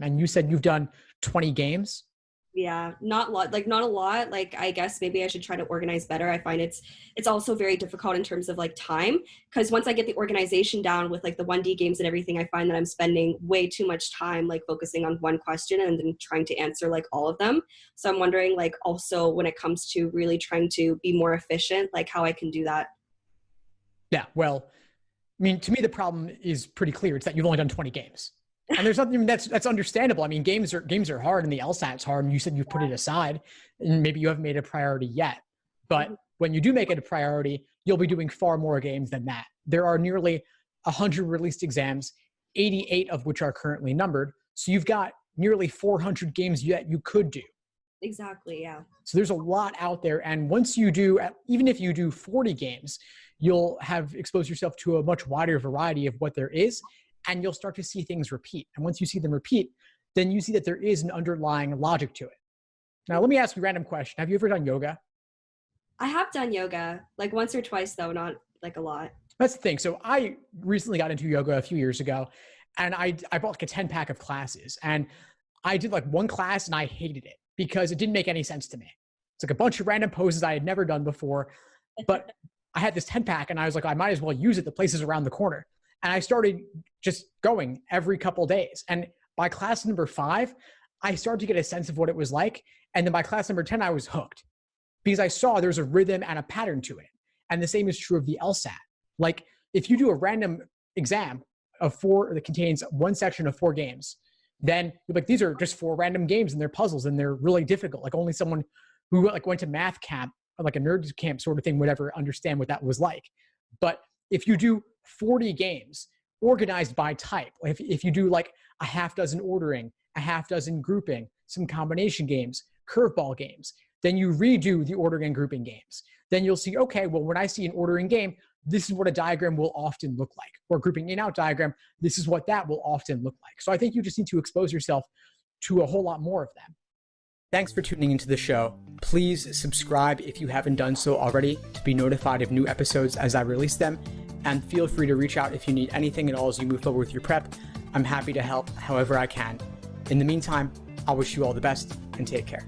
And you said you've done 20 games. Yeah, not a lot. Like, I guess maybe I should try to organize better. I find it's also very difficult in terms of like time, because once I get the organization down with like the 1D games and everything, I find that I'm spending way too much time like focusing on one question and then trying to answer like all of them. So I'm wondering, like, also when it comes to really trying to be more efficient, like how I can do that. Yeah, well, I mean, to me, the problem is pretty clear. It's that you've only done 20 games. And there's nothing that's understandable. I mean, games are hard and the LSAT's hard, and you said you've put it aside and maybe you haven't made it a priority yet. But when you do make it a priority, you'll be doing far more games than that. There are nearly 100 released exams, 88 of which are currently numbered. So you've got nearly 400 games that you could do. Exactly, yeah. So there's a lot out there. And once you do, even if you do 40 games, you'll have exposed yourself to a much wider variety of what there is, and you'll start to see things repeat. And once you see them repeat, then you see that there is an underlying logic to it. Now, let me ask you a random question. Have you ever done yoga? I have done yoga like once or twice, though, not like a lot. That's the thing. So I recently got into yoga a few years ago, and I bought like a 10 pack of classes, and I did like one class and I hated it because it didn't make any sense to me. It's like a bunch of random poses I had never done before, but I had this 10 pack and I was like, I might as well use it. The place is around the corner. And I started just going every couple days. And by class number 5, I started to get a sense of what it was like. And then by class number 10, I was hooked because I saw there's a rhythm and a pattern to it. And the same is true of the LSAT. Like, if you do a random exam of 4 that contains one section of 4 games, then you're like, these are just 4 random games and they're puzzles and they're really difficult. Like, only someone who like went to math camp, like a nerd camp sort of thing, would ever understand what that was like. But if you do 40 games organized by type, if you do like a half dozen ordering, a half dozen grouping, some combination games, curveball games, then you redo the ordering and grouping games. Then you'll see, okay, well, when I see an ordering game, this is what a diagram will often look like. Or grouping in out diagram, this is what that will often look like. So I think you just need to expose yourself to a whole lot more of them. Thanks for tuning into the show. Please subscribe if you haven't done so already to be notified of new episodes as I release them. And feel free to reach out if you need anything at all as you move forward with your prep. I'm happy to help however I can. In the meantime, I wish you all the best and take care.